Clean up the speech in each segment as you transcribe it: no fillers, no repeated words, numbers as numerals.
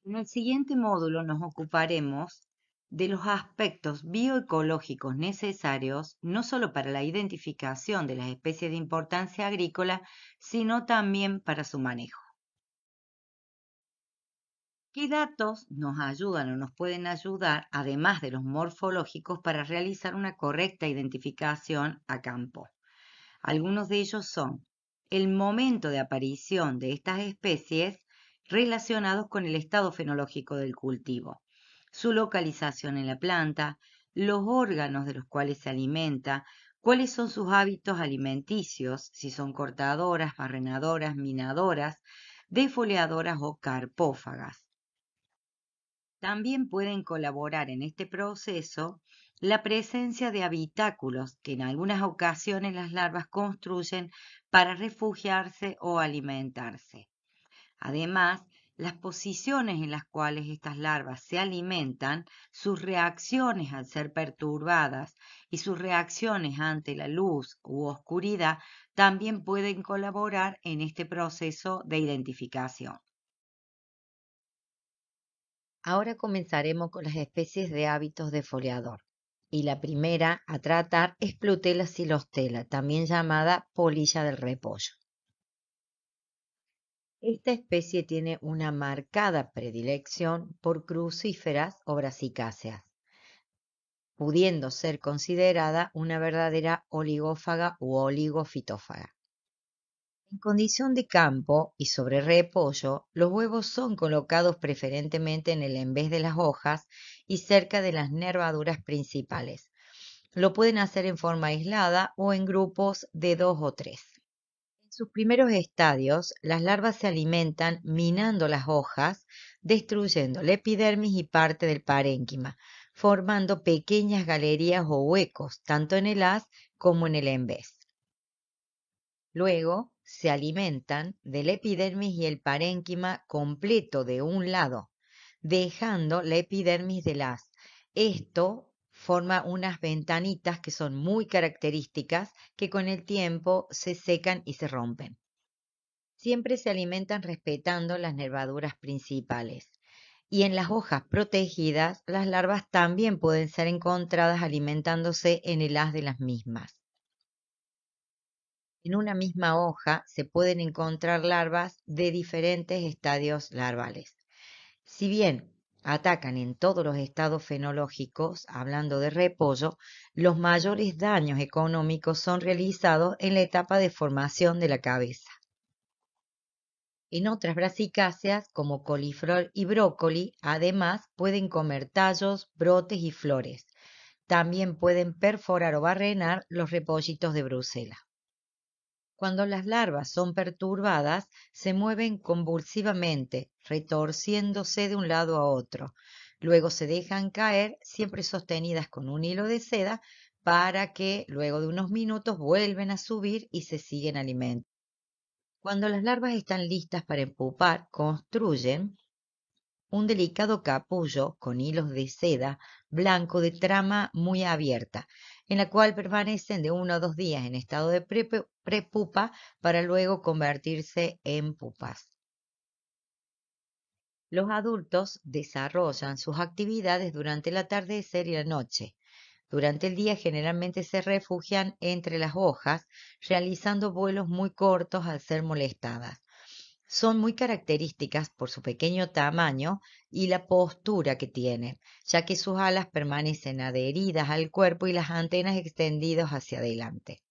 En el siguiente módulo nos ocuparemos de los aspectos bioecológicos necesarios no solo para la identificación de las especies de importancia agrícola, sino también para su manejo. ¿Qué datos nos ayudan o nos pueden ayudar, además de los morfológicos, para realizar una correcta identificación a campo? Algunos de ellos son el momento de aparición de estas especies relacionados con el estado fenológico del cultivo, su localización en la planta, los órganos de los cuales se alimenta, cuáles son sus hábitos alimenticios, si son cortadoras, barrenadoras, minadoras, defoliadoras o carpófagas. También pueden colaborar en este proceso la presencia de habitáculos que en algunas ocasiones las larvas construyen para refugiarse o alimentarse. Además, las posiciones en las cuales estas larvas se alimentan, sus reacciones al ser perturbadas y sus reacciones ante la luz u oscuridad también pueden colaborar en este proceso de identificación. Ahora comenzaremos con las especies de hábitos defoliador. Y la primera a tratar es Plutela silostela, también llamada polilla del repollo. Esta especie tiene una marcada predilección por crucíferas o brasicáceas, pudiendo ser considerada una verdadera oligófaga u oligofitófaga. En condición de campo y sobre repollo, los huevos son colocados preferentemente en el envés de las hojas y cerca de las nervaduras principales. Lo pueden hacer en forma aislada o en grupos de 2 o 3. En sus primeros estadios, las larvas se alimentan minando las hojas, destruyendo la epidermis y parte del parénquima, formando pequeñas galerías o huecos, tanto en el haz como en el envés. Luego se alimentan del epidermis y el parénquima completo de un lado, dejando la epidermis del haz. Esto forma unas ventanitas que son muy características que con el tiempo se secan y se rompen. Siempre se alimentan respetando las nervaduras principales. Y en las hojas protegidas, las larvas también pueden ser encontradas alimentándose en el haz de las mismas. En una misma hoja se pueden encontrar larvas de diferentes estadios larvales. Si bien atacan en todos los estados fenológicos, hablando de repollo, los mayores daños económicos son realizados en la etapa de formación de la cabeza. En otras brasicáceas, como coliflor y brócoli, además pueden comer tallos, brotes y flores. También pueden perforar o barrenar los repollitos de Bruselas. Cuando las larvas son perturbadas, se mueven convulsivamente, retorciéndose de un lado a otro. Luego se dejan caer, siempre sostenidas con un hilo de seda, para que luego de unos minutos vuelven a subir y se siguen alimentando. Cuando las larvas están listas para empupar, construyen un delicado capullo con hilos de seda blanco de trama muy abierta, en la cual permanecen de 1 o 2 días en estado de prepupa para luego convertirse en pupas. Los adultos desarrollan sus actividades durante el atardecer y la noche. Durante el día generalmente se refugian entre las hojas, realizando vuelos muy cortos al ser molestadas. Son muy características por su pequeño tamaño y la postura que tienen, ya que sus alas permanecen adheridas al cuerpo y las antenas extendidas hacia adelante.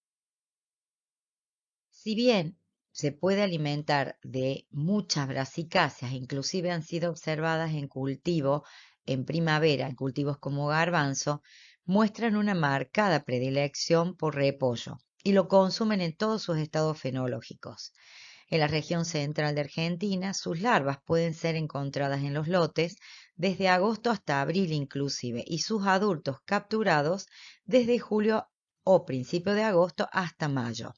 Si bien se puede alimentar de muchas brasicáceas, inclusive han sido observadas en cultivo en primavera, en cultivos como garbanzo, muestran una marcada predilección por repollo y lo consumen en todos sus estados fenológicos. En la región central de Argentina, sus larvas pueden ser encontradas en los lotes desde agosto hasta abril inclusive, y sus adultos capturados desde julio o principio de agosto hasta mayo.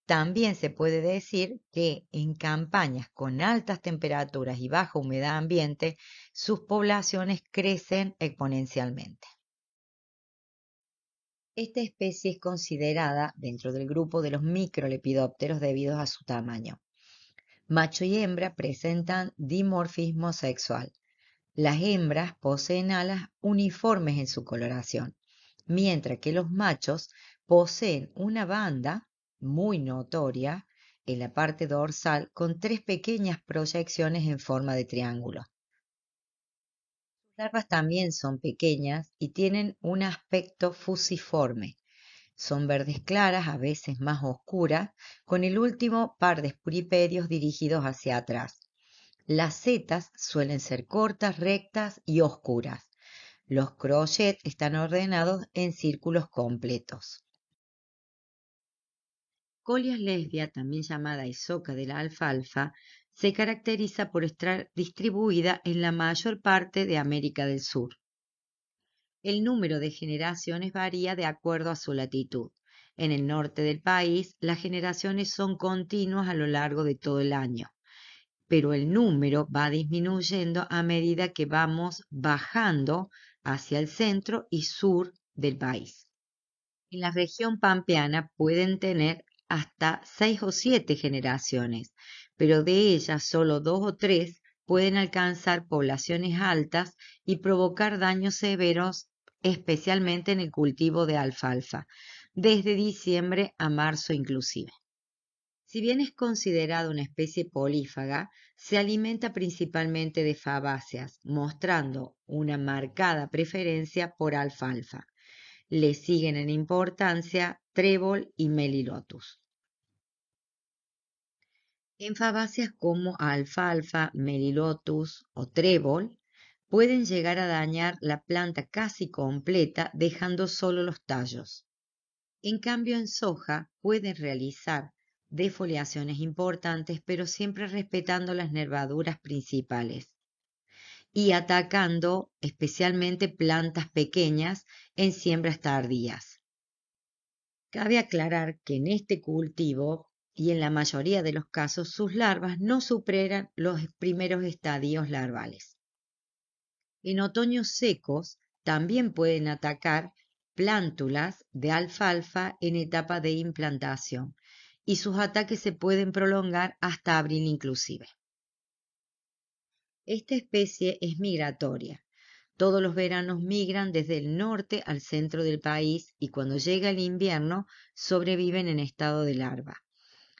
También se puede decir que en campañas con altas temperaturas y baja humedad ambiente, sus poblaciones crecen exponencialmente. Esta especie es considerada dentro del grupo de los microlepidópteros debido a su tamaño. Macho y hembra presentan dimorfismo sexual. Las hembras poseen alas uniformes en su coloración, mientras que los machos poseen una banda muy notoria en la parte dorsal con tres pequeñas proyecciones en forma de triángulo. Las larvas también son pequeñas y tienen un aspecto fusiforme. Son verdes claras, a veces más oscuras, con el último par de espuripedios dirigidos hacia atrás. Las setas suelen ser cortas, rectas y oscuras. Los crochet están ordenados en círculos completos. Colias lesbia, también llamada isoca de la alfalfa, se caracteriza por estar distribuida en la mayor parte de América del Sur. El número de generaciones varía de acuerdo a su latitud. En el norte del país, las generaciones son continuas a lo largo de todo el año, pero el número va disminuyendo a medida que vamos bajando hacia el centro y sur del país. En la región pampeana pueden tener hasta 6 o 7 generaciones, pero de ellas solo 2 o 3 pueden alcanzar poblaciones altas y provocar daños severos, especialmente en el cultivo de alfalfa, desde diciembre a marzo inclusive. Si bien es considerada una especie polífaga, se alimenta principalmente de fabáceas, mostrando una marcada preferencia por alfalfa. Le siguen en importancia trébol y melilotus. En fabáceas como alfalfa, melilotus o trébol, pueden llegar a dañar la planta casi completa dejando solo los tallos. En cambio, en soja pueden realizar defoliaciones importantes, pero siempre respetando las nervaduras principales y atacando especialmente plantas pequeñas en siembras tardías. Cabe aclarar que en este cultivo y en la mayoría de los casos sus larvas no superan los primeros estadios larvales. En otoños secos también pueden atacar plántulas de alfalfa en etapa de implantación y sus ataques se pueden prolongar hasta abril inclusive. Esta especie es migratoria. Todos los veranos migran desde el norte al centro del país y cuando llega el invierno sobreviven en estado de larva.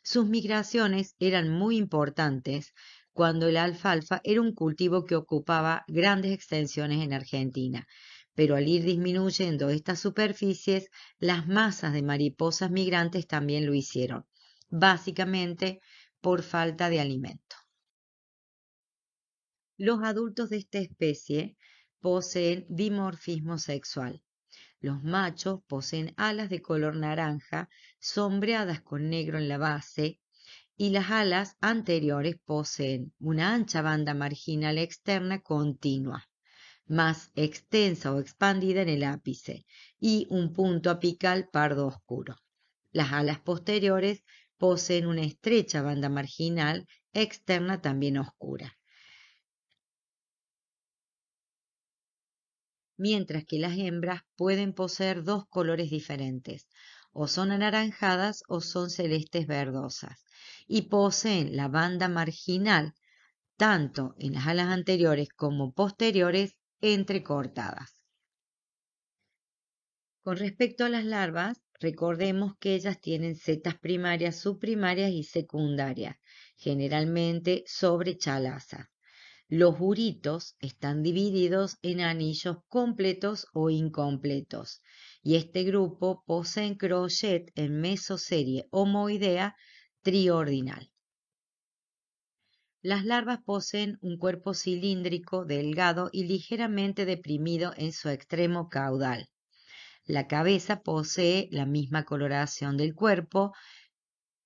Sus migraciones eran muy importantes cuando el alfalfa era un cultivo que ocupaba grandes extensiones en Argentina, pero al ir disminuyendo estas superficies, las masas de mariposas migrantes también lo hicieron, básicamente por falta de alimento. Los adultos de esta especie poseen dimorfismo sexual. Los machos poseen alas de color naranja, sombreadas con negro en la base, y las alas anteriores poseen una ancha banda marginal externa continua, más extensa o expandida en el ápice, y un punto apical pardo oscuro. Las alas posteriores poseen una estrecha banda marginal externa también oscura, mientras que las hembras pueden poseer dos colores diferentes, o son anaranjadas o son celestes verdosas, y poseen la banda marginal tanto en las alas anteriores como posteriores entrecortadas. Con respecto a las larvas, recordemos que ellas tienen setas primarias, subprimarias y secundarias, generalmente sobre chalaza. Los uritos están divididos en anillos completos o incompletos, y este grupo poseen crochet en mesoserie homoidea triordinal. Las larvas poseen un cuerpo cilíndrico, delgado y ligeramente deprimido en su extremo caudal. La cabeza posee la misma coloración del cuerpo,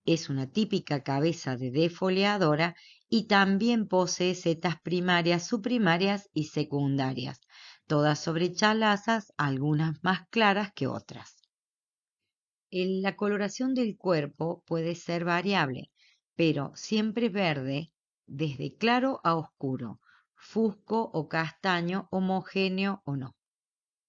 es una típica cabeza de defoliadora y también posee setas primarias, subprimarias y secundarias, todas sobre chalazas, algunas más claras que otras. La coloración del cuerpo puede ser variable, pero siempre verde, desde claro a oscuro, fusco o castaño, homogéneo o no.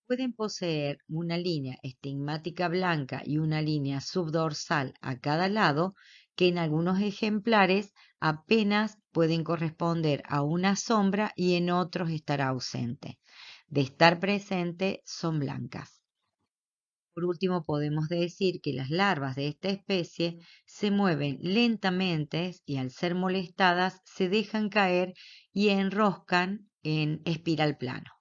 Pueden poseer una línea estigmática blanca y una línea subdorsal a cada lado que en algunos ejemplares apenas pueden corresponder a una sombra y en otros estará ausente. De estar presente, son blancas. Por último, podemos decir que las larvas de esta especie se mueven lentamente y al ser molestadas se dejan caer y enroscan en espiral plano.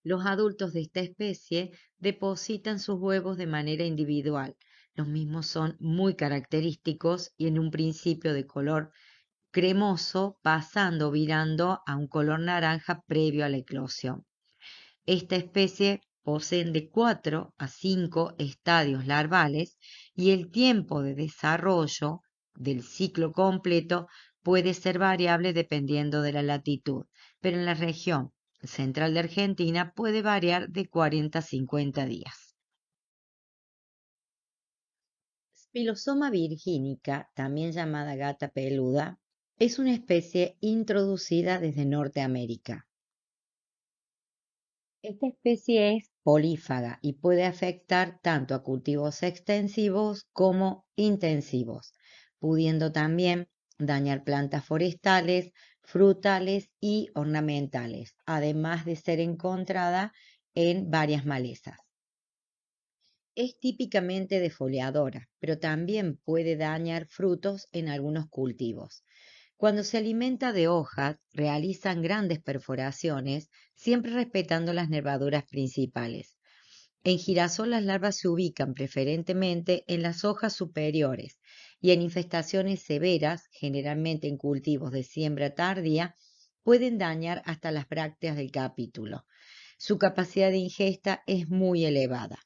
Los adultos de esta especie depositan sus huevos de manera individual. Los mismos son muy característicos y en un principio de color cremoso, pasando virando a un color naranja previo a la eclosión. Esta especie posee de 4 a 5 estadios larvales y el tiempo de desarrollo del ciclo completo puede ser variable dependiendo de la latitud, pero en la región central de Argentina puede variar de 40 a 50 días. Spilosoma virginica, también llamada gata peluda, es una especie introducida desde Norteamérica. Esta especie es polífaga y puede afectar tanto a cultivos extensivos como intensivos, pudiendo también dañar plantas forestales, frutales y ornamentales, además de ser encontrada en varias malezas. Es típicamente defoliadora, pero también puede dañar frutos en algunos cultivos. Cuando se alimenta de hojas, realizan grandes perforaciones, siempre respetando las nervaduras principales. En girasol las larvas se ubican preferentemente en las hojas superiores y en infestaciones severas, generalmente en cultivos de siembra tardía, pueden dañar hasta las brácteas del capítulo. Su capacidad de ingesta es muy elevada.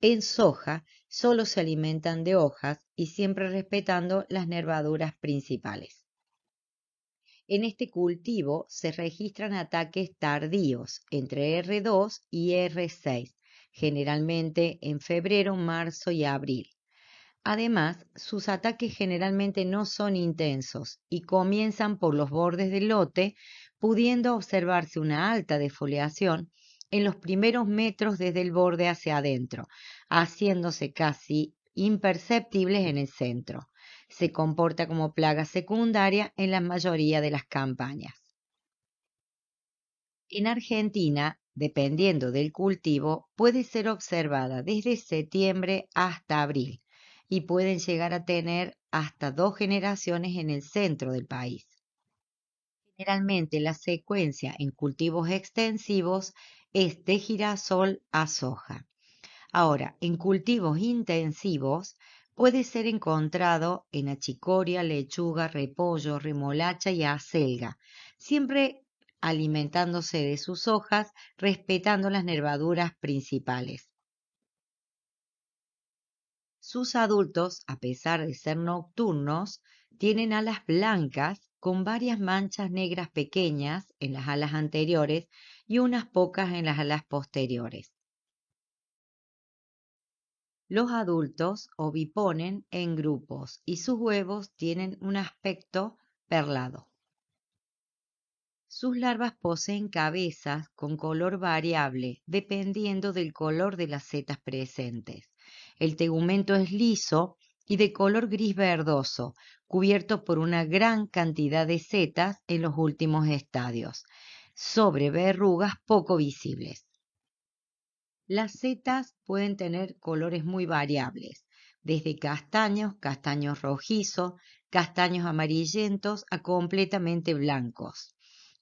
En soja solo se alimentan de hojas y siempre respetando las nervaduras principales. En este cultivo se registran ataques tardíos entre R2 y R6, generalmente en febrero, marzo y abril. Además, sus ataques generalmente no son intensos y comienzan por los bordes del lote, pudiendo observarse una alta defoliación en los primeros metros desde el borde hacia adentro, haciéndose casi imperceptibles en el centro. Se comporta como plaga secundaria en la mayoría de las campañas. En Argentina, dependiendo del cultivo, puede ser observada desde septiembre hasta abril y pueden llegar a tener hasta 2 generaciones en el centro del país. Generalmente la secuencia en cultivos extensivos es de girasol a soja. Ahora, en cultivos intensivos puede ser encontrado en achicoria, lechuga, repollo, remolacha y acelga, siempre alimentándose de sus hojas, respetando las nervaduras principales. Sus adultos, a pesar de ser nocturnos, tienen alas blancas con varias manchas negras pequeñas en las alas anteriores y unas pocas en las alas posteriores. Los adultos oviponen en grupos y sus huevos tienen un aspecto perlado. Sus larvas poseen cabezas con color variable dependiendo del color de las setas presentes. El tegumento es liso y de color gris verdoso, cubierto por una gran cantidad de setas en los últimos estadios, sobre verrugas poco visibles. Las setas pueden tener colores muy variables, desde castaños, castaños rojizos, castaños amarillentos a completamente blancos.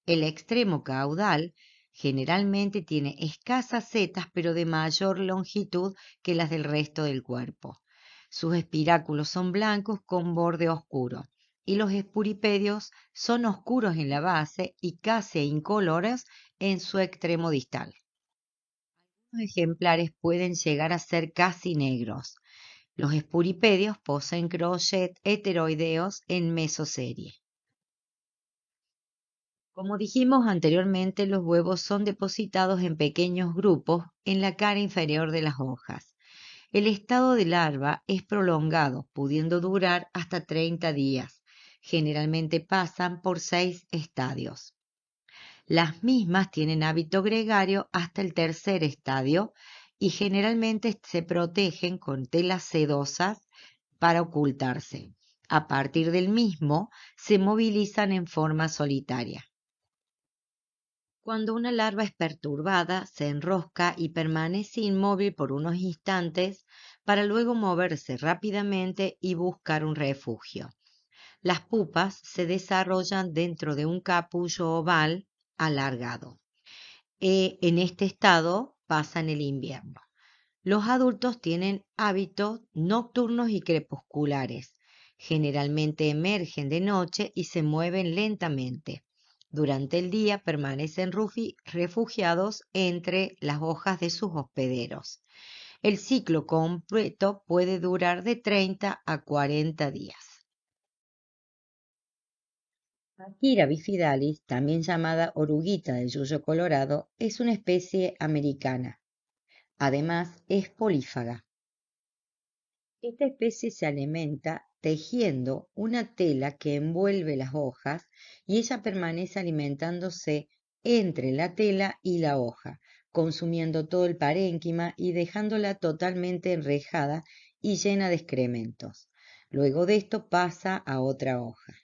El extremo caudal generalmente tiene escasas setas pero de mayor longitud que las del resto del cuerpo. Sus espiráculos son blancos con borde oscuro y los espuripedios son oscuros en la base y casi incoloros en su extremo distal. Algunos ejemplares pueden llegar a ser casi negros. Los espuripedios poseen crochet heteroideos en mesoserie. Como dijimos anteriormente, los huevos son depositados en pequeños grupos en la cara inferior de las hojas. El estado de larva es prolongado, pudiendo durar hasta 30 días. Generalmente pasan por 6 estadios. Las mismas tienen hábito gregario hasta el tercer estadio y generalmente se protegen con telas sedosas para ocultarse. A partir del mismo, se movilizan en forma solitaria. Cuando una larva es perturbada, se enrosca y permanece inmóvil por unos instantes para luego moverse rápidamente y buscar un refugio. Las pupas se desarrollan dentro de un capullo oval alargado. En este estado pasan el invierno. Los adultos tienen hábitos nocturnos y crepusculares. Generalmente emergen de noche y se mueven lentamente. Durante el día permanecen refugiados entre las hojas de sus hospederos. El ciclo completo puede durar de 30 a 40 días. Akira bifidalis, también llamada oruguita del yuyo colorado, es una especie americana. Además, es polífaga. Esta especie se alimenta tejiendo una tela que envuelve las hojas y ella permanece alimentándose entre la tela y la hoja, consumiendo todo el parénquima y dejándola totalmente enrejada y llena de excrementos. Luego de esto pasa a otra hoja.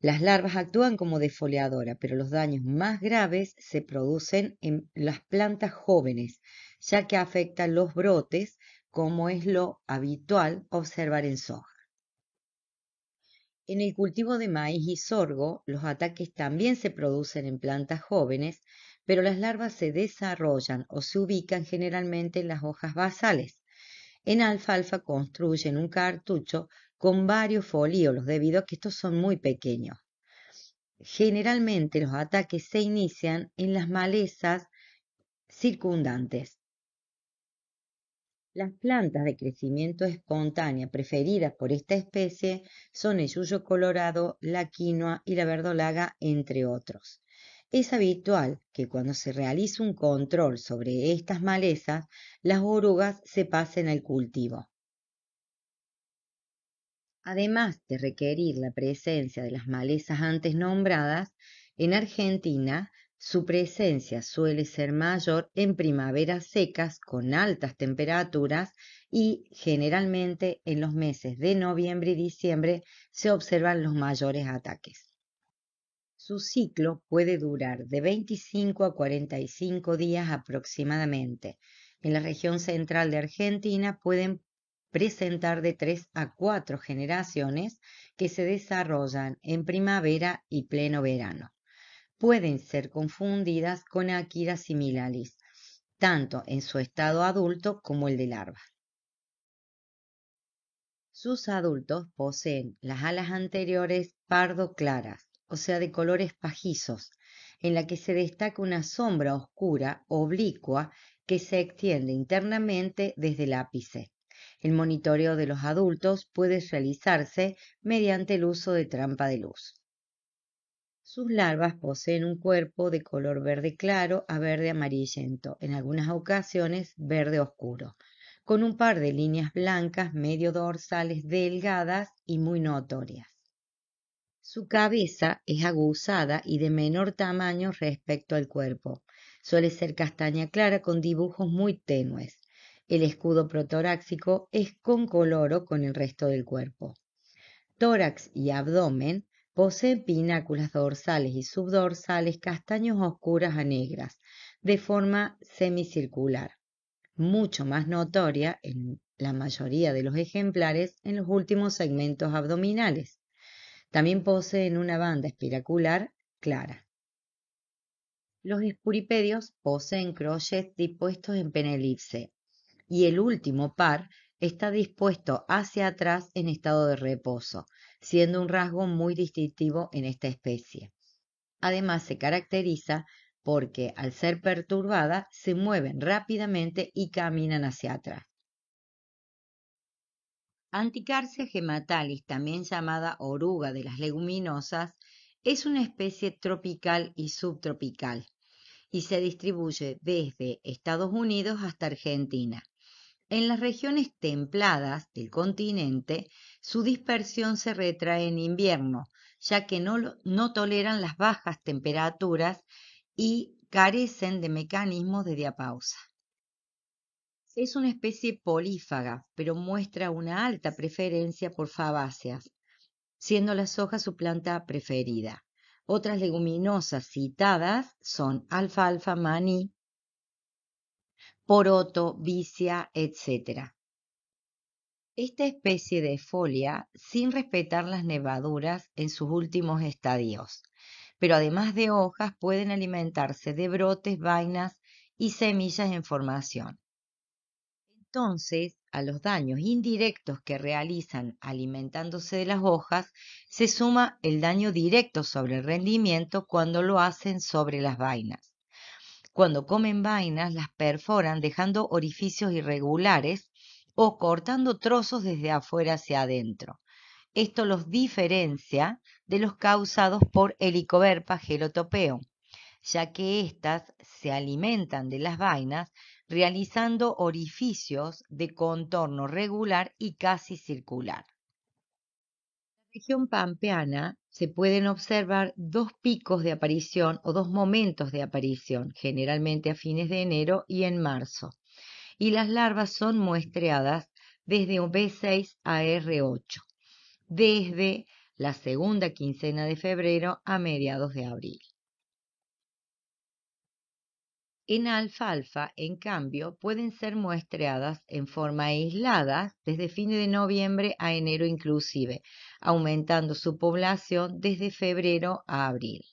Las larvas actúan como defoliadora, pero los daños más graves se producen en las plantas jóvenes, ya que afectan los brotes, como es lo habitual observar en soja. En el cultivo de maíz y sorgo, los ataques también se producen en plantas jóvenes, pero las larvas se desarrollan o se ubican generalmente en las hojas basales. En alfalfa construyen un cartucho con varios folíolos debido a que estos son muy pequeños. Generalmente los ataques se inician en las malezas circundantes. Las plantas de crecimiento espontáneo preferidas por esta especie son el yuyo colorado, la quinoa y la verdolaga, entre otros. Es habitual que cuando se realice un control sobre estas malezas, las orugas se pasen al cultivo. Además de requerir la presencia de las malezas antes nombradas, en Argentina su presencia suele ser mayor en primaveras secas con altas temperaturas y generalmente en los meses de noviembre y diciembre se observan los mayores ataques. Su ciclo puede durar de 25 a 45 días aproximadamente. En la región central de Argentina pueden presentar de 3 a 4 generaciones que se desarrollan en primavera y pleno verano. Pueden ser confundidas con Akira similaris, tanto en su estado adulto como el de larva. Sus adultos poseen las alas anteriores pardo claras, o sea, de colores pajizos, en la que se destaca una sombra oscura, oblicua, que se extiende internamente desde el ápice. El monitoreo de los adultos puede realizarse mediante el uso de trampa de luz. Sus larvas poseen un cuerpo de color verde claro a verde amarillento, en algunas ocasiones verde oscuro, con un par de líneas blancas medio dorsales delgadas y muy notorias. Su cabeza es aguzada y de menor tamaño respecto al cuerpo. Suele ser castaña clara con dibujos muy tenues. El escudo protoráxico es concoloro con el resto del cuerpo. Tórax y abdomen poseen pináculas dorsales y subdorsales castaños oscuras a negras, de forma semicircular, mucho más notoria en la mayoría de los ejemplares en los últimos segmentos abdominales. También poseen una banda espiracular clara. Los espuripedios poseen crochets dispuestos en penelipse y el último par está dispuesto hacia atrás en estado de reposo, siendo un rasgo muy distintivo en esta especie. Además se caracteriza porque al ser perturbada se mueven rápidamente y caminan hacia atrás. Anticarsia gematalis, también llamada oruga de las leguminosas, es una especie tropical y subtropical y se distribuye desde Estados Unidos hasta Argentina. En las regiones templadas del continente, su dispersión se retrae en invierno, ya que no toleran las bajas temperaturas y carecen de mecanismos de diapausa. Es una especie polífaga, pero muestra una alta preferencia por fabáceas, siendo la soja su planta preferida. Otras leguminosas citadas son alfalfa, maní, poroto, vicia, etc. Esta especie de folia sin respetar las nervaduras en sus últimos estadios, pero además de hojas pueden alimentarse de brotes, vainas y semillas en formación. Entonces, a los daños indirectos que realizan alimentándose de las hojas, se suma el daño directo sobre el rendimiento cuando lo hacen sobre las vainas. Cuando comen vainas, las perforan dejando orificios irregulares o cortando trozos desde afuera hacia adentro. Esto los diferencia de los causados por Helicoverpa gelotopeo, ya que éstas se alimentan de las vainas realizando orificios de contorno regular y casi circular. En la región pampeana se pueden observar dos picos de aparición o dos momentos de aparición, generalmente a fines de enero y en marzo, y las larvas son muestreadas desde B6 a R8, desde la segunda quincena de febrero a mediados de abril. En alfalfa, en cambio, pueden ser muestreadas en forma aislada desde fines de noviembre a enero inclusive, aumentando su población desde febrero a abril.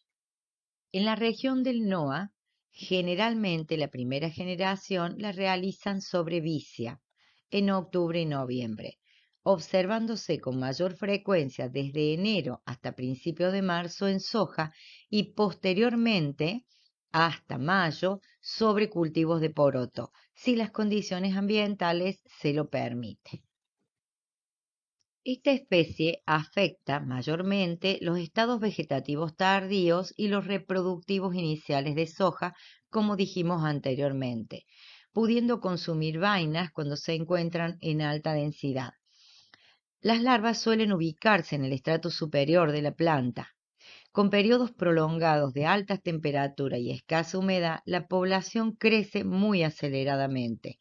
En la región del NOA, generalmente la primera generación la realizan sobre vicia en octubre y noviembre, observándose con mayor frecuencia desde enero hasta principios de marzo en soja y posteriormente hasta mayo sobre cultivos de poroto, si las condiciones ambientales se lo permiten. Esta especie afecta mayormente los estados vegetativos tardíos y los reproductivos iniciales de soja, como dijimos anteriormente, pudiendo consumir vainas cuando se encuentran en alta densidad. Las larvas suelen ubicarse en el estrato superior de la planta. Con periodos prolongados de altas temperaturas y escasa humedad, la población crece muy aceleradamente.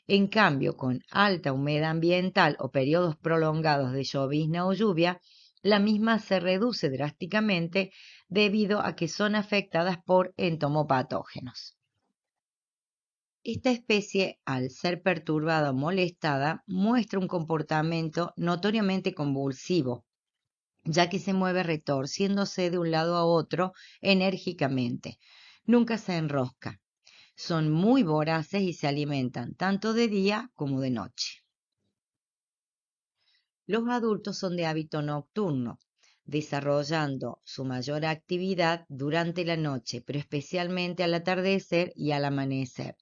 En cambio, con alta humedad ambiental o periodos prolongados de llovizna o lluvia, la misma se reduce drásticamente debido a que son afectadas por entomopatógenos. Esta especie, al ser perturbada o molestada, muestra un comportamiento notoriamente convulsivo, ya que se mueve retorciéndose de un lado a otro enérgicamente. Nunca se enrosca. Son muy voraces y se alimentan tanto de día como de noche. Los adultos son de hábito nocturno, desarrollando su mayor actividad durante la noche, pero especialmente al atardecer y al amanecer.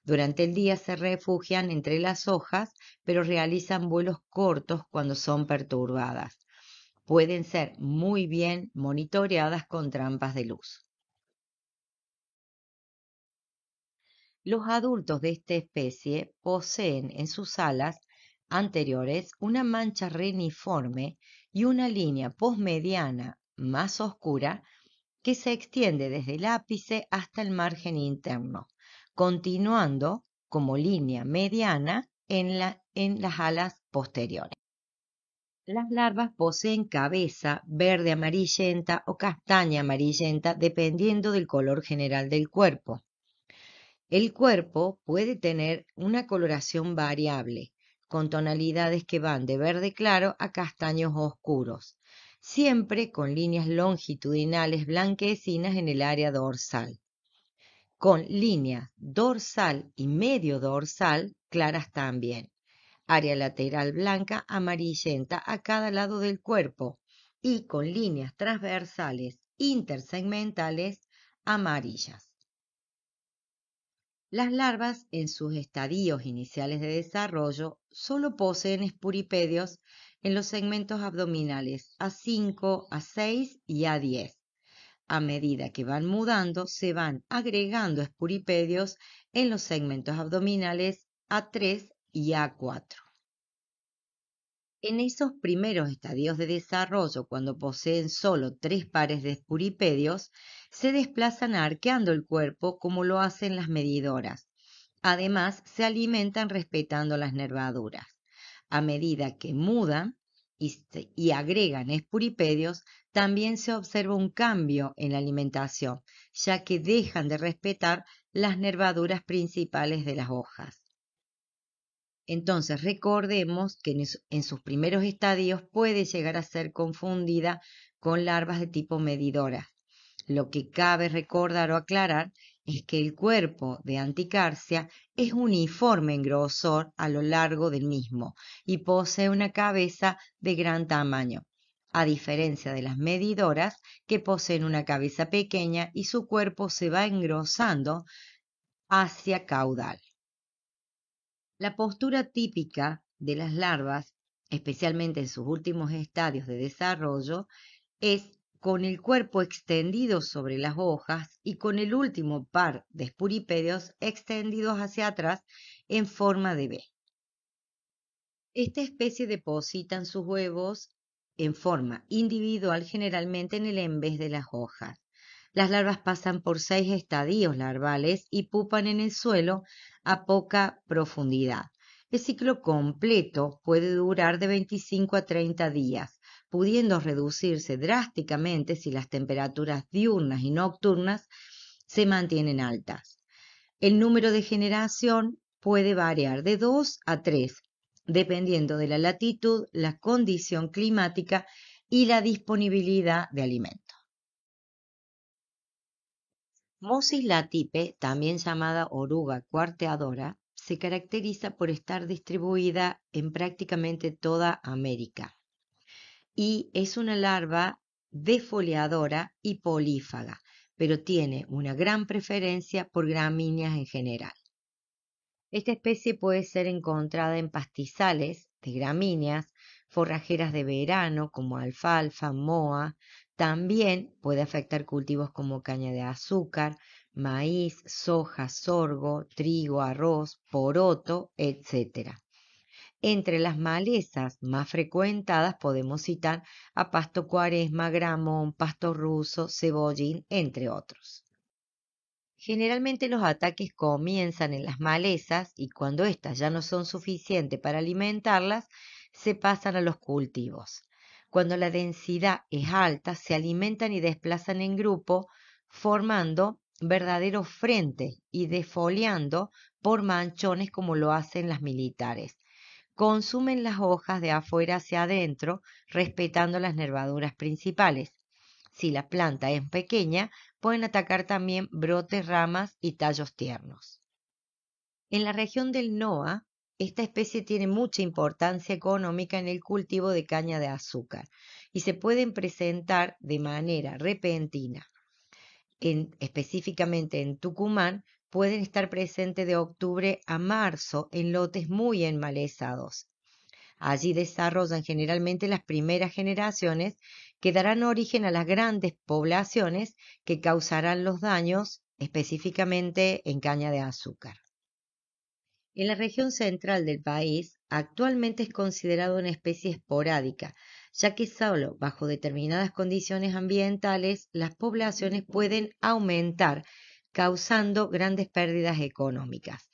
Durante el día se refugian entre las hojas, pero realizan vuelos cortos cuando son perturbadas. Pueden ser muy bien monitoreadas con trampas de luz. Los adultos de esta especie poseen en sus alas anteriores una mancha reniforme y una línea posmediana más oscura que se extiende desde el ápice hasta el margen interno, continuando como línea mediana en las alas posteriores. Las larvas poseen cabeza verde amarillenta o castaña amarillenta dependiendo del color general del cuerpo. El cuerpo puede tener una coloración variable, con tonalidades que van de verde claro a castaños oscuros, siempre con líneas longitudinales blanquecinas en el área dorsal, con líneas dorsal y medio dorsal claras también, área lateral blanca amarillenta a cada lado del cuerpo y con líneas transversales intersegmentales amarillas. Las larvas, en sus estadios iniciales de desarrollo, solo poseen espuripedios en los segmentos abdominales A5, A6 y A10. A medida que van mudando, se van agregando espuripedios en los segmentos abdominales A3 y A4. En esos primeros estadios de desarrollo, cuando poseen solo 3 pares de espuripedios, se desplazan arqueando el cuerpo como lo hacen las medidoras. Además, se alimentan respetando las nervaduras. A medida que mudan, y agregan espuripedios, también se observa un cambio en la alimentación, ya que dejan de respetar las nervaduras principales de las hojas. Entonces, recordemos que en sus primeros estadios puede llegar a ser confundida con larvas de tipo medidora. Lo que cabe recordar o aclarar es que el cuerpo de Anticarsia es uniforme en grosor a lo largo del mismo y posee una cabeza de gran tamaño, a diferencia de las medidoras que poseen una cabeza pequeña y su cuerpo se va engrosando hacia caudal. La postura típica de las larvas, especialmente en sus últimos estadios de desarrollo, es con el cuerpo extendido sobre las hojas y con el último par de espuripedios extendidos hacia atrás en forma de V. Esta especie depositan sus huevos en forma individual, generalmente en el envés de las hojas. Las larvas pasan por 6 estadios larvales y pupan en el suelo a poca profundidad. El ciclo completo puede durar de 25 a 30 días, pudiendo reducirse drásticamente si las temperaturas diurnas y nocturnas se mantienen altas. El número de generación puede variar de 2 a 3, dependiendo de la latitud, la condición climática y la disponibilidad de alimentos. Mosis latipe, también llamada oruga cuarteadora, se caracteriza por estar distribuida en prácticamente toda América y es una larva defoliadora y polífaga, pero tiene una gran preferencia por gramíneas en general. Esta especie puede ser encontrada en pastizales de gramíneas, forrajeras de verano como alfalfa, moa. También puede afectar cultivos como caña de azúcar, maíz, soja, sorgo, trigo, arroz, poroto, etc. Entre las malezas más frecuentadas podemos citar a pasto cuaresma, gramón, pasto ruso, cebollín, entre otros. Generalmente los ataques comienzan en las malezas y cuando éstas ya no son suficientes para alimentarlas, se pasan a los cultivos. Cuando la densidad es alta, se alimentan y desplazan en grupo, formando verdaderos frentes y defoliando por manchones como lo hacen las militares. Consumen las hojas de afuera hacia adentro, respetando las nervaduras principales. Si la planta es pequeña, pueden atacar también brotes, ramas y tallos tiernos. En la región del NOA, esta especie tiene mucha importancia económica en el cultivo de caña de azúcar y se pueden presentar de manera repentina. Específicamente en Tucumán, pueden estar presentes de octubre a marzo en lotes muy enmalezados. Allí desarrollan generalmente las primeras generaciones que darán origen a las grandes poblaciones que causarán los daños específicamente en caña de azúcar. En la región central del país, actualmente es considerado una especie esporádica, ya que solo bajo determinadas condiciones ambientales las poblaciones pueden aumentar, causando grandes pérdidas económicas.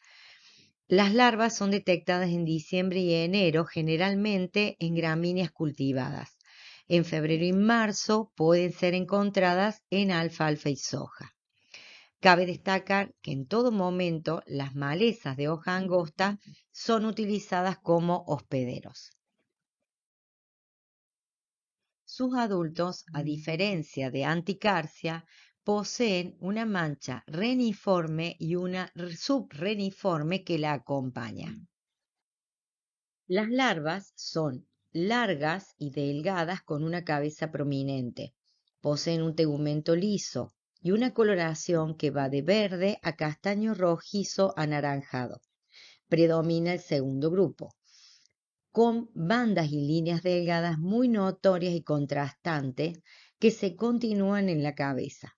Las larvas son detectadas en diciembre y enero, generalmente en gramíneas cultivadas. En febrero y marzo pueden ser encontradas en alfalfa y soja. Cabe destacar que en todo momento las malezas de hoja angosta son utilizadas como hospederos. Sus adultos, a diferencia de Anticarsia, poseen una mancha reniforme y una subreniforme que la acompaña. Las larvas son largas y delgadas con una cabeza prominente. Poseen un tegumento liso y una coloración que va de verde a castaño rojizo anaranjado. Predomina el segundo grupo, con bandas y líneas delgadas muy notorias y contrastantes que se continúan en la cabeza.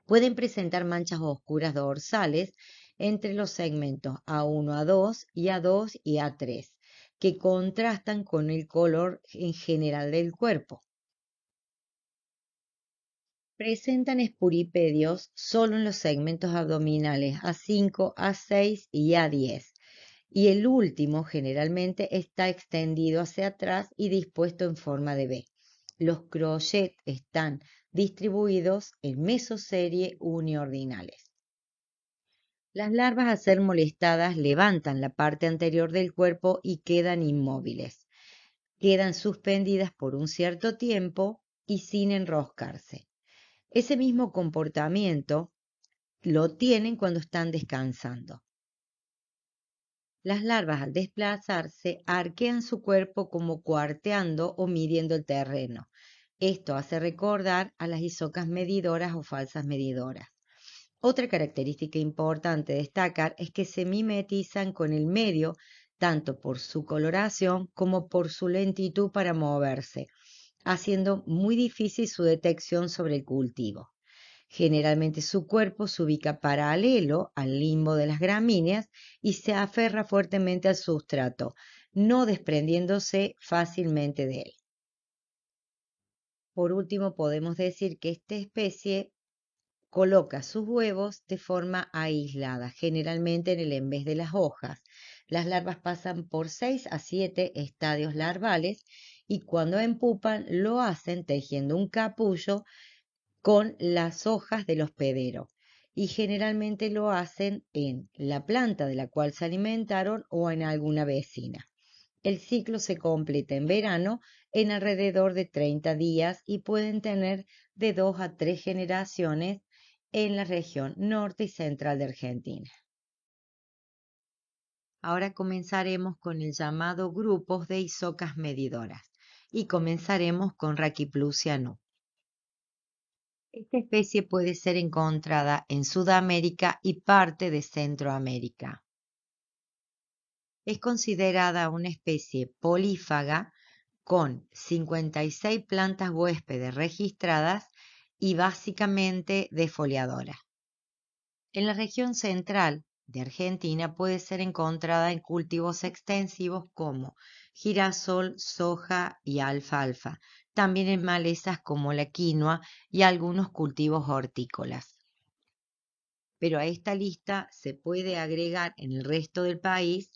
Pueden presentar manchas oscuras dorsales entre los segmentos A1, A2 y A2 y A3, que contrastan con el color en general del cuerpo. Presentan espuripedios solo en los segmentos abdominales A5, A6 y A10 y el último generalmente está extendido hacia atrás y dispuesto en forma de V. Los crochet están distribuidos en mesoserie uniordinales. Las larvas, al ser molestadas, levantan la parte anterior del cuerpo y quedan inmóviles. Quedan suspendidas por un cierto tiempo y sin enroscarse. Ese mismo comportamiento lo tienen cuando están descansando. Las larvas, al desplazarse, arquean su cuerpo como cuarteando o midiendo el terreno. Esto hace recordar a las isocas medidoras o falsas medidoras. Otra característica importante de destacar es que se mimetizan con el medio tanto por su coloración como por su lentitud para moverse, haciendo muy difícil su detección sobre el cultivo. Generalmente su cuerpo se ubica paralelo al limbo de las gramíneas y se aferra fuertemente al sustrato, no desprendiéndose fácilmente de él. Por último, podemos decir que esta especie coloca sus huevos de forma aislada, generalmente en el envés de las hojas. Las larvas pasan por 6 a 7 estadios larvales y cuando empupan lo hacen tejiendo un capullo con las hojas del hospedero y generalmente lo hacen en la planta de la cual se alimentaron o en alguna vecina. El ciclo se completa en verano en alrededor de 30 días y pueden tener de 2 a 3 generaciones en la región norte y central de Argentina. Ahora comenzaremos con el llamado grupos de isocas medidoras y comenzaremos con Rachyplusia nu. Esta especie puede ser encontrada en Sudamérica y parte de Centroamérica. Es considerada una especie polífaga con 56 plantas huéspedes registradas y básicamente defoliadora. En la región central de Argentina puede ser encontrada en cultivos extensivos como girasol, soja y alfalfa, también en malezas como la quinoa y algunos cultivos hortícolas. Pero a esta lista se puede agregar en el resto del país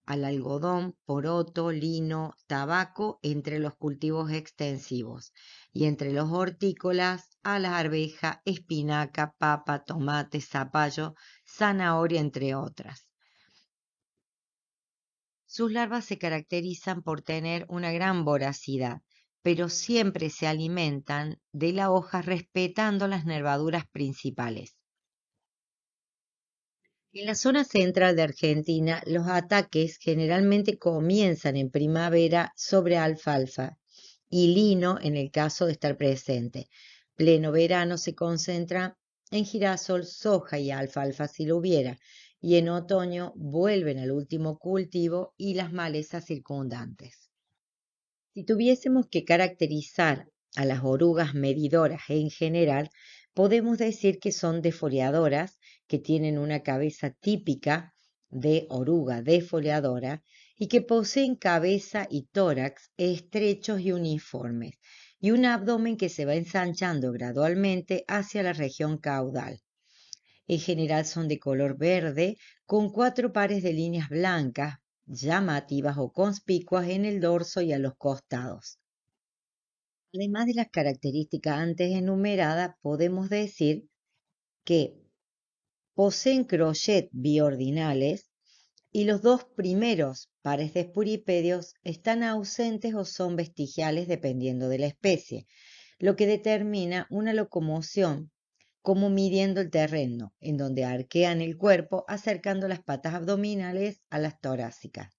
al algodón, poroto, lino, tabaco entre los cultivos extensivos y entre los hortícolas a la arveja, espinaca, papa, tomate, zapallo, zanahoria, entre otras. Sus larvas se caracterizan por tener una gran voracidad, pero siempre se alimentan de la hoja respetando las nervaduras principales. En la zona central de Argentina, los ataques generalmente comienzan en primavera sobre alfalfa y lino en el caso de estar presente. Pleno verano se concentra en girasol, soja y alfalfa si lo hubiera, y en otoño vuelven al último cultivo y las malezas circundantes. Si tuviésemos que caracterizar a las orugas medidoras en general, podemos decir que son defoliadoras, que tienen una cabeza típica de oruga defoliadora y que poseen cabeza y tórax estrechos y uniformes, y un abdomen que se va ensanchando gradualmente hacia la región caudal. En general son de color verde, con 4 pares de líneas blancas, llamativas o conspicuas en el dorso y a los costados. Además de las características antes enumeradas, podemos decir que poseen crochet biordinales y los 2 primeros pares de espuripedios están ausentes o son vestigiales dependiendo de la especie, lo que determina una locomoción como midiendo el terreno, en donde arquean el cuerpo acercando las patas abdominales a las torácicas.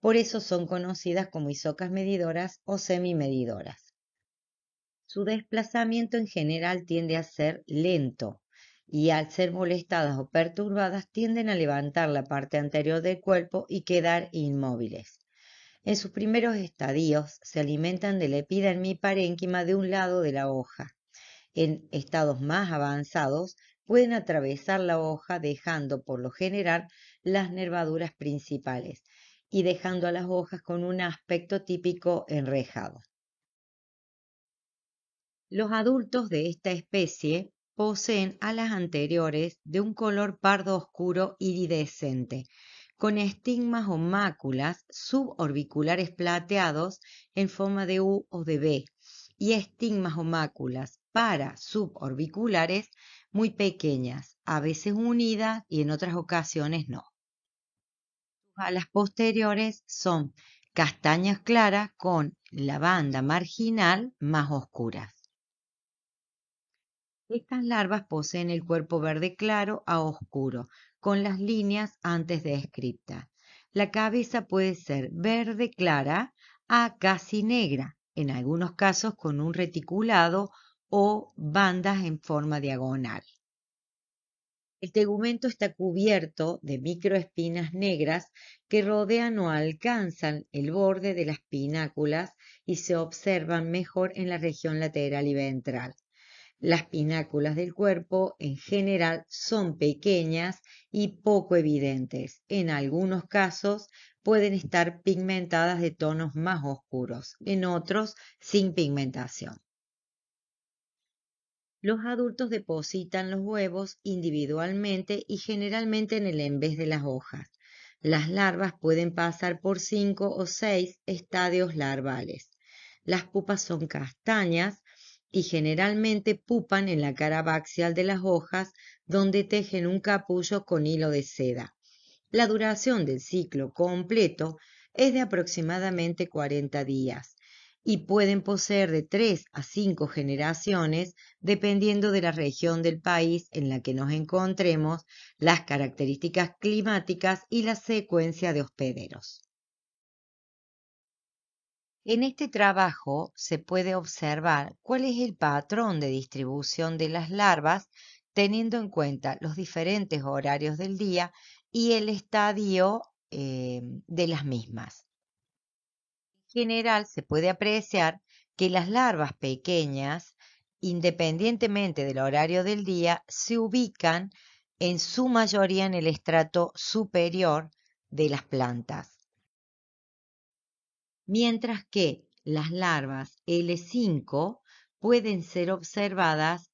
Por eso son conocidas como isocas medidoras o semimedidoras. Su desplazamiento en general tiende a ser lento y al ser molestadas o perturbadas tienden a levantar la parte anterior del cuerpo y quedar inmóviles. En sus primeros estadios se alimentan de la epidermis parénquima de un lado de la hoja. En estados más avanzados pueden atravesar la hoja dejando por lo general las nervaduras principales y dejando a las hojas con un aspecto típico enrejado. Los adultos de esta especie poseen alas anteriores de un color pardo oscuro iridescente, con estigmas o máculas suborbiculares plateados en forma de U o de B y estigmas o máculas para suborbiculares muy pequeñas, a veces unidas y en otras ocasiones no. Sus alas posteriores son castañas claras con la banda marginal más oscura. Estas larvas poseen el cuerpo verde claro a oscuro, con las líneas antes descritas. La cabeza puede ser verde clara a casi negra, en algunos casos con un reticulado o bandas en forma diagonal. El tegumento está cubierto de microespinas negras que rodean o alcanzan el borde de las pináculas y se observan mejor en la región lateral y ventral. Las pináculas del cuerpo en general son pequeñas y poco evidentes. En algunos casos pueden estar pigmentadas de tonos más oscuros, en otros sin pigmentación. Los adultos depositan los huevos individualmente y generalmente en el envés de las hojas. Las larvas pueden pasar por 5 o 6 estadios larvales. Las pupas son castañas y generalmente pupan en la cara baxial de las hojas, donde tejen un capullo con hilo de seda. La duración del ciclo completo es de aproximadamente 40 días y pueden poseer de 3 a 5 generaciones dependiendo de la región del país en la que nos encontremos, las características climáticas y la secuencia de hospederos. En este trabajo se puede observar cuál es el patrón de distribución de las larvas teniendo en cuenta los diferentes horarios del día y el estadio de las mismas. En general se puede apreciar que las larvas pequeñas, independientemente del horario del día, se ubican en su mayoría en el estrato superior de las plantas, mientras que las larvas L5 pueden ser observadas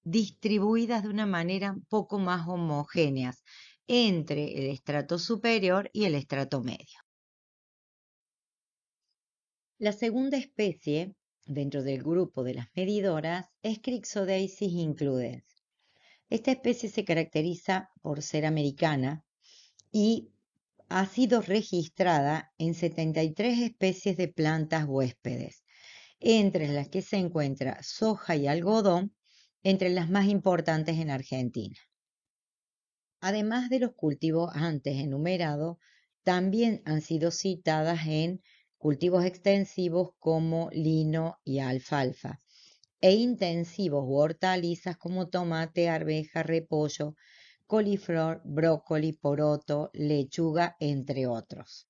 distribuidas de una manera un poco más homogéneas entre el estrato superior y el estrato medio. La segunda especie dentro del grupo de las medidoras es Crixodeisys includens. Esta especie se caracteriza por ser americana y ha sido registrada en 73 especies de plantas huéspedes, entre las que se encuentra soja y algodón, entre las más importantes en Argentina. Además de los cultivos antes enumerados, también han sido citadas en cultivos extensivos como lino y alfalfa, e intensivos u hortalizas como tomate, arveja, repollo, coliflor, brócoli, poroto, lechuga, entre otros.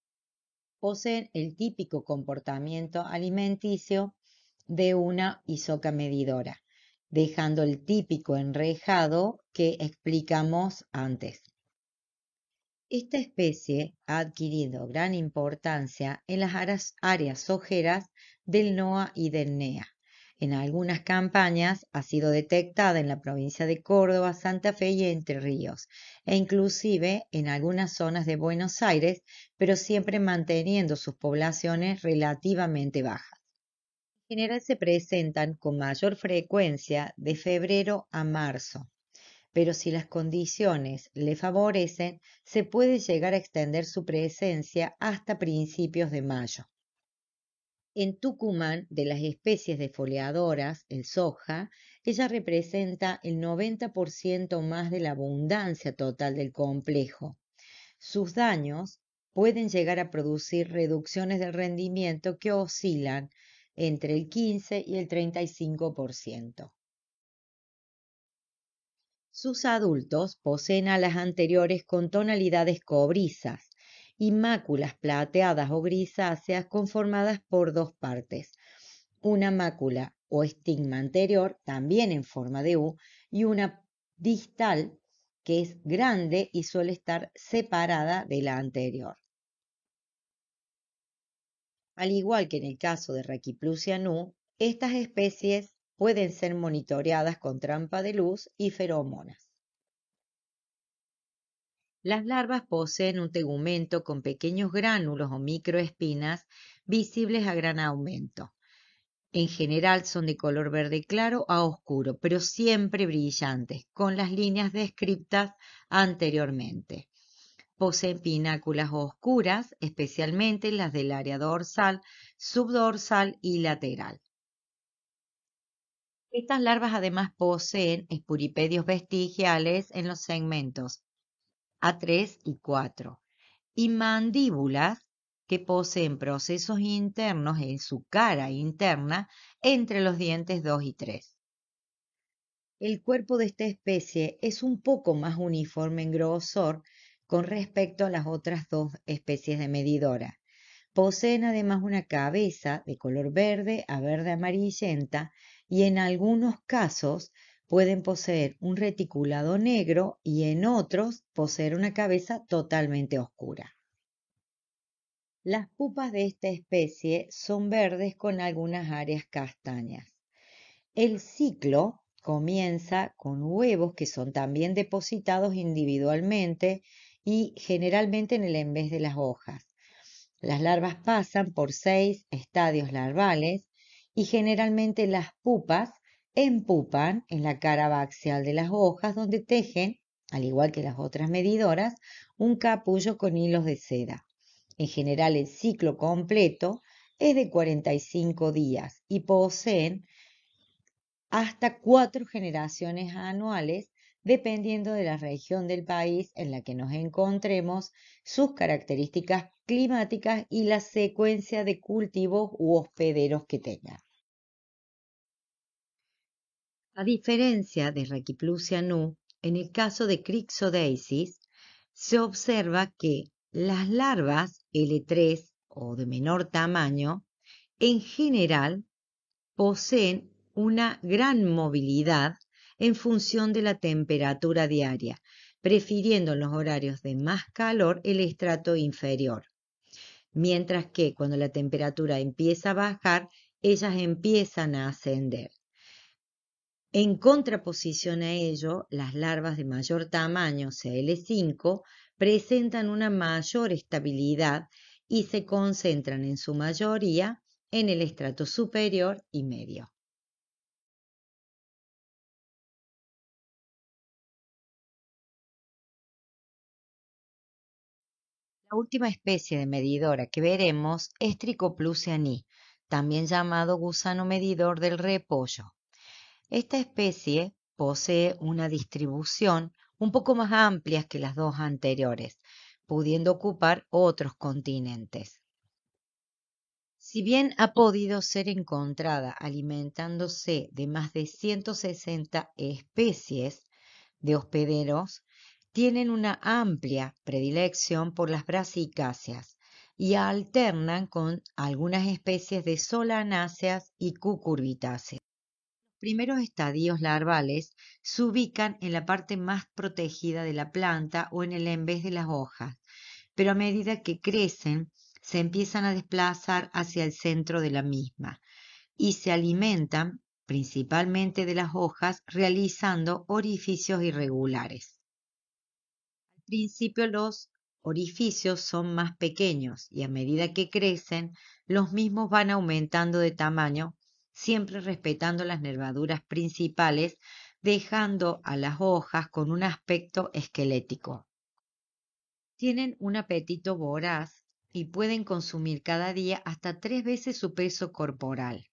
Poseen el típico comportamiento alimenticio de una isoca medidora, dejando el típico enrejado que explicamos antes. Esta especie ha adquirido gran importancia en las áreas sojeras del NOA y del NEA. En algunas campañas ha sido detectada en la provincia de Córdoba, Santa Fe y Entre Ríos, e inclusive en algunas zonas de Buenos Aires, pero siempre manteniendo sus poblaciones relativamente bajas. En general se presentan con mayor frecuencia de febrero a marzo, pero si las condiciones le favorecen, se puede llegar a extender su presencia hasta principios de mayo. En Tucumán, de las especies defoliadoras, el soja, ella representa el 90% más de la abundancia total del complejo. Sus daños pueden llegar a producir reducciones del rendimiento que oscilan entre el 15 y el 35%. Sus adultos poseen alas anteriores con tonalidades cobrizas y máculas plateadas o grisáceas conformadas por dos partes, una mácula o estigma anterior, también en forma de U, y una distal que es grande y suele estar separada de la anterior. Al igual que en el caso de Rachyplusia nu, estas especies pueden ser monitoreadas con trampa de luz y feromonas. Las larvas poseen un tegumento con pequeños gránulos o microespinas visibles a gran aumento. En general son de color verde claro a oscuro, pero siempre brillantes, con las líneas descritas anteriormente. Poseen pináculas oscuras, especialmente las del área dorsal, subdorsal y lateral. Estas larvas además poseen espuripedios vestigiales en los segmentos A3 y 4 y mandíbulas que poseen procesos internos en su cara interna entre los dientes 2 y 3. El cuerpo de esta especie es un poco más uniforme en grosor con respecto a las otras dos especies de medidora. Poseen además una cabeza de color verde a verde amarillenta y en algunos casos pueden poseer un reticulado negro y en otros poseer una cabeza totalmente oscura. Las pupas de esta especie son verdes con algunas áreas castañas. El ciclo comienza con huevos que son también depositados individualmente y generalmente en el envés de las hojas. Las larvas pasan por 6 estadios larvales y generalmente las pupas empupan en la cara axial de las hojas donde tejen, al igual que las otras medidoras, un capullo con hilos de seda. En general el ciclo completo es de 45 días y poseen hasta 4 generaciones anuales, dependiendo de la región del país en la que nos encontremos, sus características climáticas y la secuencia de cultivos u hospederos que tenga. A diferencia de Rachiplusia nu, en el caso de Crixodesis, se observa que las larvas L3 o de menor tamaño, en general, poseen una gran movilidad en función de la temperatura diaria, prefiriendo en los horarios de más calor el estrato inferior, mientras que cuando la temperatura empieza a bajar, ellas empiezan a ascender. En contraposición a ello, las larvas de mayor tamaño, CL5, presentan una mayor estabilidad y se concentran en su mayoría en el estrato superior y medio. La última especie de medidora que veremos es Trichoplusia ni, también llamado gusano medidor del repollo. Esta especie posee una distribución un poco más amplia que las dos anteriores, pudiendo ocupar otros continentes. Si bien ha podido ser encontrada alimentándose de más de 160 especies de hospederos, tienen una amplia predilección por las brasicáceas y alternan con algunas especies de solanáceas y cucurbitáceas. Los primeros estadios larvales se ubican en la parte más protegida de la planta o en el envés de las hojas, pero a medida que crecen se empiezan a desplazar hacia el centro de la misma y se alimentan principalmente de las hojas realizando orificios irregulares. Al principio los orificios son más pequeños y a medida que crecen, los mismos van aumentando de tamaño, siempre respetando las nervaduras principales, dejando a las hojas con un aspecto esquelético. Tienen un apetito voraz y pueden consumir cada día hasta 3 veces su peso corporal.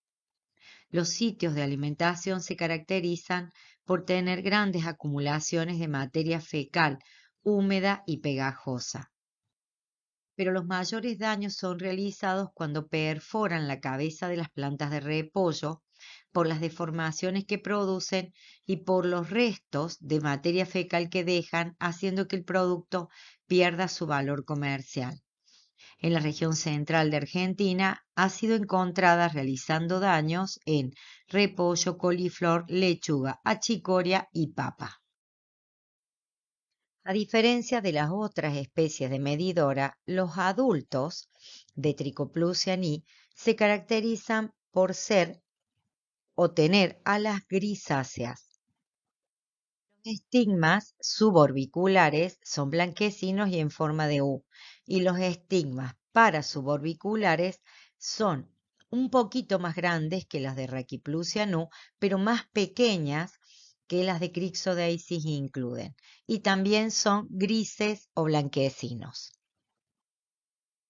Los sitios de alimentación se caracterizan por tener grandes acumulaciones de materia fecal, húmeda y pegajosa. Pero los mayores daños son realizados cuando perforan la cabeza de las plantas de repollo por las deformaciones que producen y por los restos de materia fecal que dejan, haciendo que el producto pierda su valor comercial. En la región central de Argentina ha sido encontrada realizando daños en repollo, coliflor, lechuga, achicoria y papa. A diferencia de las otras especies de medidora, los adultos de Trichoplusia ni se caracterizan por ser o tener alas grisáceas. Estigmas suborbiculares son blanquecinos y en forma de U, y los estigmas parasuborbiculares son un poquito más grandes que las de Rachyplusia nu, pero más pequeñas que las de Crixodeisis includen, y también son grises o blanquecinos.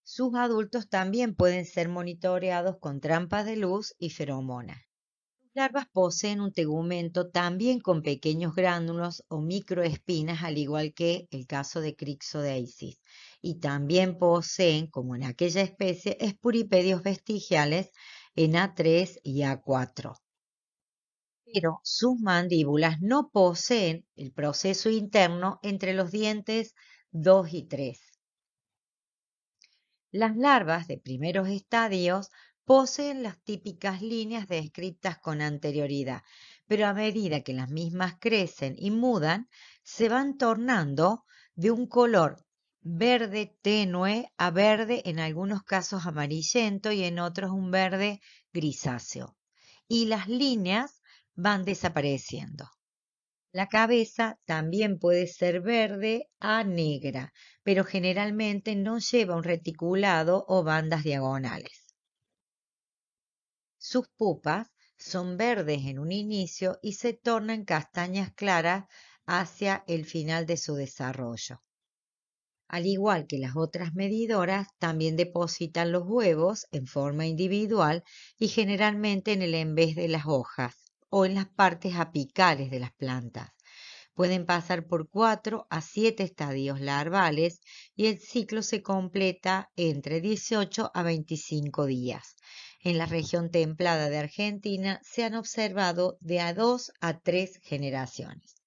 Sus adultos también pueden ser monitoreados con trampas de luz y feromonas. Las larvas poseen un tegumento también con pequeños gránulos o microespinas, al igual que el caso de Crixodeisis, y también poseen, como en aquella especie, espuripedios vestigiales en A3 y A4. Pero sus mandíbulas no poseen el proceso interno entre los dientes 2 y 3. Las larvas de primeros estadios poseen las típicas líneas descritas con anterioridad, pero a medida que las mismas crecen y mudan, se van tornando de un color verde tenue a verde, en algunos casos amarillento y en otros un verde grisáceo. Y las líneas van desapareciendo. La cabeza también puede ser verde a negra, pero generalmente no lleva un reticulado o bandas diagonales. Sus pupas son verdes en un inicio y se tornan castañas claras hacia el final de su desarrollo. Al igual que las otras medidoras, también depositan los huevos en forma individual y generalmente en el envés de las hojas o en las partes apicales de las plantas. Pueden pasar por 4 a 7 estadios larvales y el ciclo se completa entre 18 a 25 días. En la región templada de Argentina se han observado de a 2 a 3 generaciones.